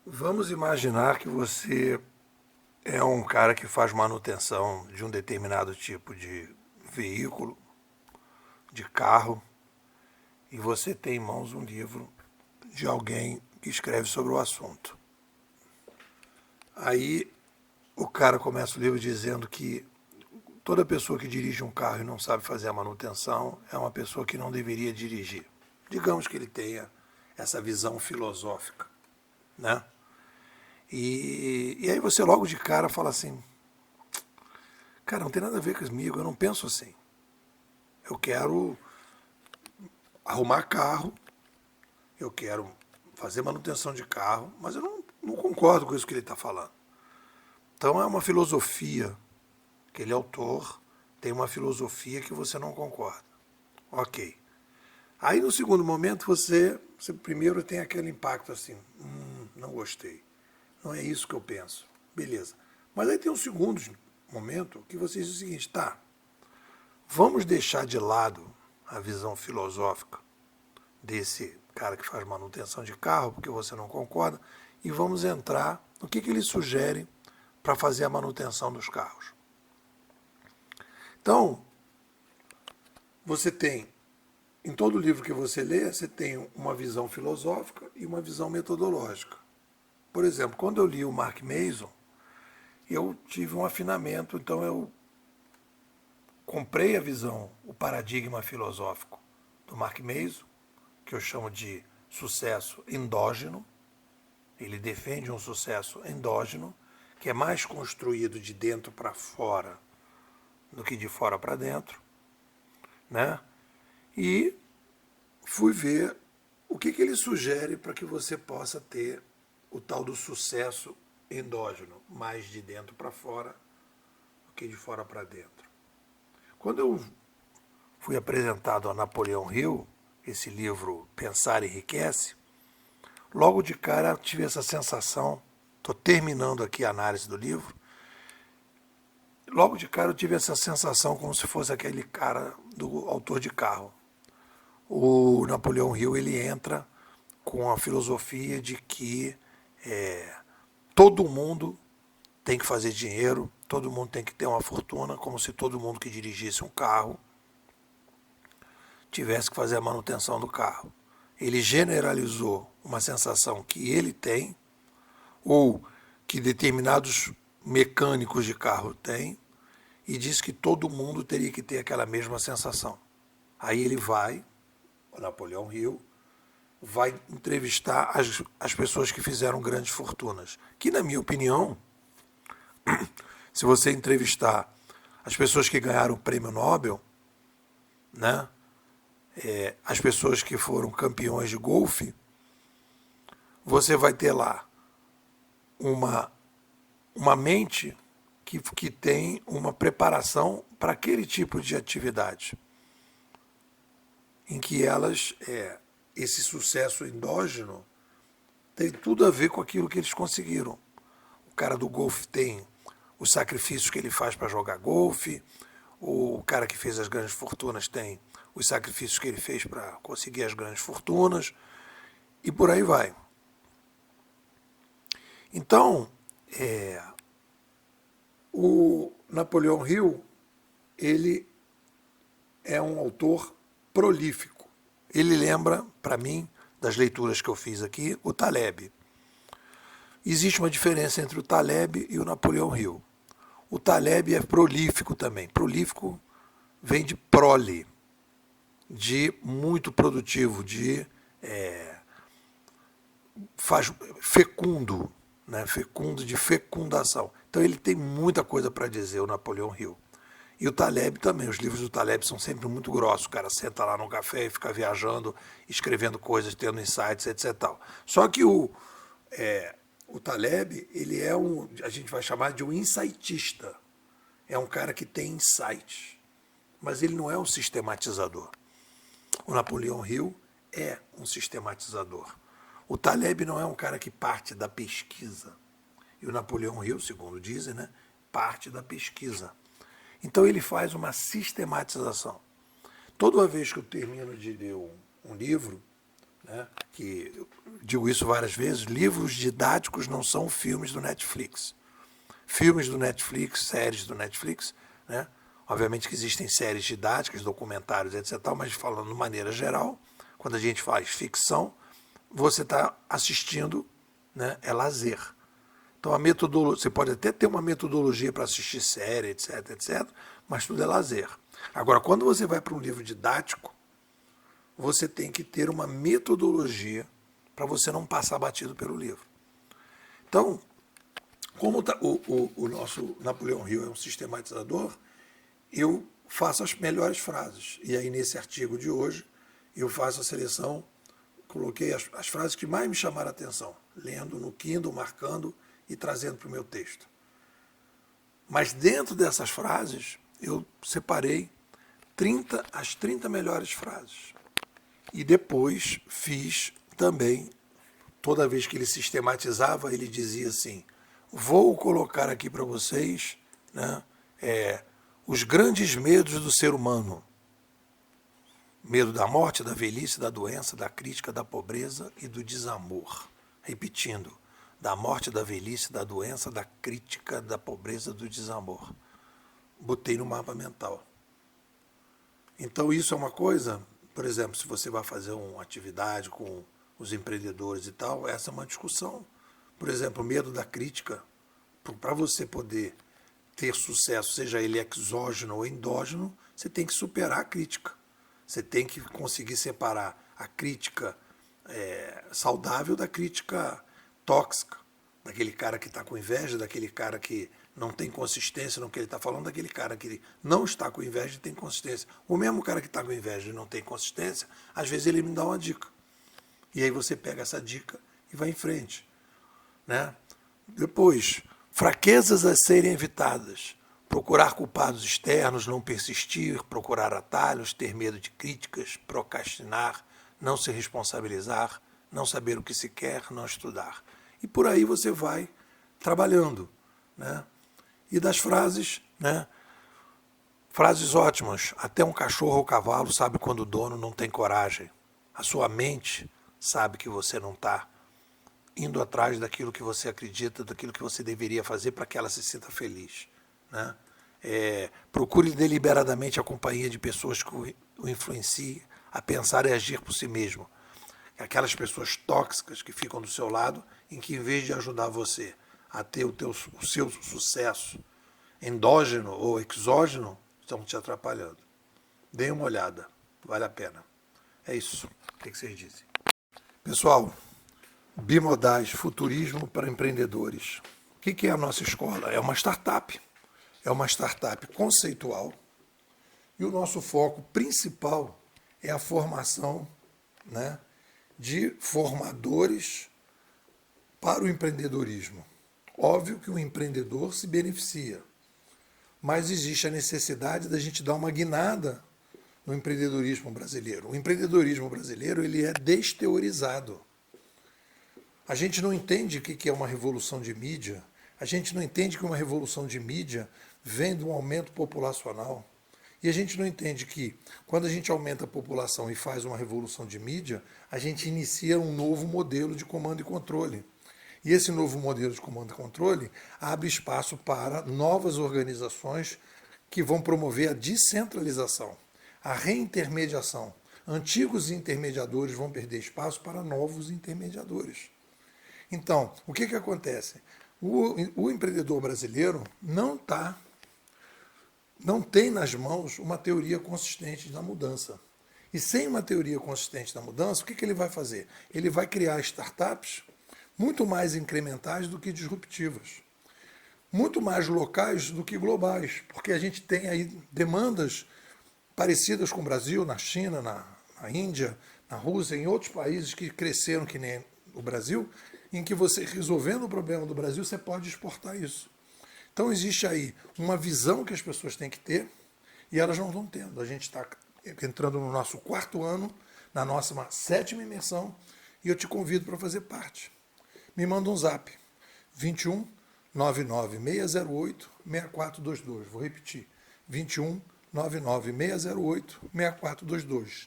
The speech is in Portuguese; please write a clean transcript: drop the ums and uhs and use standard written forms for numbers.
Vamos imaginar que você é um cara que faz manutenção de um determinado tipo de veículo, de carro, e você tem em mãos um livro de alguém que escreve sobre o assunto. Aí o cara começa o livro dizendo que toda pessoa que dirige um carro e não sabe fazer a manutenção é uma pessoa que não deveria dirigir. Digamos que ele tenha essa visão filosófica, né? E aí você logo de cara fala assim, cara, não tem nada a ver comigo, eu não penso assim. Eu quero arrumar carro, eu quero fazer manutenção de carro, mas eu não concordo com isso que ele está falando. Então é uma filosofia, aquele autor tem uma filosofia que você não concorda. Ok. Aí no segundo momento você primeiro tem aquele impacto assim, não gostei, não é isso que eu penso. Beleza. Mas aí tem um segundo momento que você diz o seguinte, tá, vamos deixar de lado a visão filosófica desse cara que faz manutenção de carro, porque você não concorda, e vamos entrar no que ele sugere para fazer a manutenção dos carros. Então, você tem, em todo livro que você lê, você tem uma visão filosófica e uma visão metodológica. Por exemplo, quando eu li o Mark Mason, eu tive um afinamento, então eu comprei a visão, o paradigma filosófico do Mark Mason, que eu chamo de sucesso endógeno. Ele defende um sucesso endógeno, que é mais construído de dentro para fora do que de fora para dentro, né? E fui ver o que ele sugere para que você possa ter o tal do sucesso endógeno, mais de dentro para fora do que de fora para dentro. Quando eu fui apresentado a Napoleão Hill, esse livro Pensar Enriquece, logo de cara eu tive essa sensação, estou terminando aqui a análise do livro, logo de cara eu tive essa sensação como se fosse aquele cara do autor de Carro. O Napoleão Hill, ele entra com a filosofia de que todo mundo tem que fazer dinheiro, todo mundo tem que ter uma fortuna, como se todo mundo que dirigisse um carro tivesse que fazer a manutenção do carro. Ele generalizou uma sensação que ele tem, ou que determinados mecânicos de carro têm, e diz que todo mundo teria que ter aquela mesma sensação. Aí ele vai, o Napoleão Hill, vai entrevistar as pessoas que fizeram grandes fortunas. Que, na minha opinião, se você entrevistar as pessoas que ganharam o prêmio Nobel, né, as pessoas que foram campeões de golfe, você vai ter lá uma mente que tem uma preparação para aquele tipo de atividade, em que elas, esse sucesso endógeno tem tudo a ver com aquilo que eles conseguiram. O cara do golfe tem os sacrifícios que ele faz para jogar golfe, o cara que fez as grandes fortunas tem os sacrifícios que ele fez para conseguir as grandes fortunas, e por aí vai. Então, o Napoleão Hill, ele é um autor prolífico. Ele lembra, para mim, das leituras que eu fiz aqui, o Taleb. Existe uma diferença entre o Taleb e o Napoleão Hill. O Taleb é prolífico também. Prolífico vem de prole, de muito produtivo, de fecundo, né? Fecundo, de fecundação. Então ele tem muita coisa para dizer, o Napoleão Hill. E o Taleb também, os livros do Taleb são sempre muito grossos. O cara senta lá no café e fica viajando, escrevendo coisas, tendo insights, etc. Só que o Taleb, ele é a gente vai chamar de um insightista. É um cara que tem insight, mas ele não é um sistematizador. O Napoleão Hill é um sistematizador. O Taleb não é um cara que parte da pesquisa. E o Napoleão Hill, segundo dizem, né, parte da pesquisa. Então ele faz uma sistematização. Toda vez que eu termino de ler um livro, né? Que eu digo isso várias vezes, livros didáticos não são filmes do Netflix. Filmes do Netflix, séries do Netflix, né? Obviamente que existem séries didáticas, documentários, etc. Mas falando de maneira geral, quando a gente faz ficção, você está assistindo, né? É lazer. Então a metodologia, você pode até ter uma metodologia para assistir série, etc, etc, mas tudo é lazer. Agora, quando você vai para um livro didático, você tem que ter uma metodologia para você não passar batido pelo livro. Então, como o nosso Napoleão Hill é um sistematizador, eu faço as melhores frases. E aí, nesse artigo de hoje, eu faço a seleção, coloquei as frases que mais me chamaram a atenção, lendo no Kindle, marcando e trazendo para o meu texto. Mas dentro dessas frases, eu separei as 30 melhores frases. E depois fiz também, toda vez que ele sistematizava, ele dizia assim, vou colocar aqui para vocês, né, os grandes medos do ser humano. Medo da morte, da velhice, da doença, da crítica, da pobreza e do desamor. Repetindo, da morte, da velhice, da doença, da crítica, da pobreza, do desamor. Botei no mapa mental. Então isso é uma coisa, por exemplo, se você vai fazer uma atividade com os empreendedores e tal, essa é uma discussão. Por exemplo, o medo da crítica, para você poder ter sucesso, seja ele exógeno ou endógeno, você tem que superar a crítica. Você tem que conseguir separar a crítica saudável da crítica tóxica, daquele cara que está com inveja, daquele cara que não tem consistência no que ele está falando, daquele cara que não está com inveja e tem consistência. O mesmo cara que está com inveja e não tem consistência, às vezes ele me dá uma dica. E aí você pega essa dica e vai em frente. Né? Depois, fraquezas a serem evitadas. Procurar culpados externos, não persistir, procurar atalhos, ter medo de críticas, procrastinar, não se responsabilizar, não saber o que se quer, não estudar. E por aí você vai trabalhando. Né? E das frases, né? Frases ótimas. Até um cachorro ou cavalo sabe quando o dono não tem coragem. A sua mente sabe que você não está indo atrás daquilo que você acredita, daquilo que você deveria fazer para que ela se sinta feliz. Né? Procure deliberadamente a companhia de pessoas que o influenciem a pensar e agir por si mesmo. Aquelas pessoas tóxicas que ficam do seu lado, em que em vez de ajudar você a ter o seu sucesso endógeno ou exógeno, estão te atrapalhando. Deem uma olhada, vale a pena. É isso. O que vocês dizem? Pessoal, Bimodais, futurismo para empreendedores. O que é a nossa escola? É uma startup. É uma startup conceitual. E o nosso foco principal é a formação, né, de formadores para o empreendedorismo. Óbvio que o empreendedor se beneficia, mas existe a necessidade da gente dar uma guinada no empreendedorismo brasileiro. O empreendedorismo brasileiro ele é desteorizado. A gente não entende o que é uma revolução de mídia, a gente não entende que uma revolução de mídia vem de um aumento populacional. E a gente não entende que, quando a gente aumenta a população e faz uma revolução de mídia, a gente inicia um novo modelo de comando e controle. E esse novo modelo de comando e controle abre espaço para novas organizações que vão promover a descentralização, a reintermediação. Antigos intermediadores vão perder espaço para novos intermediadores. Então, o que acontece? O empreendedor brasileiro não tem nas mãos uma teoria consistente da mudança. E sem uma teoria consistente da mudança, o que ele vai fazer? Ele vai criar startups muito mais incrementais do que disruptivas, muito mais locais do que globais, porque a gente tem aí demandas parecidas com o Brasil, na China, na Índia, na Rússia, em outros países que cresceram que nem o Brasil, em que você, resolvendo o problema do Brasil, você pode exportar isso. Então existe aí uma visão que as pessoas têm que ter e elas não estão tendo. A gente está entrando no nosso 4º ano, na nossa 7ª imersão, e eu te convido para fazer parte. Me manda um zap, 21 99 608 6422. Vou repetir, 21 99 608 6422.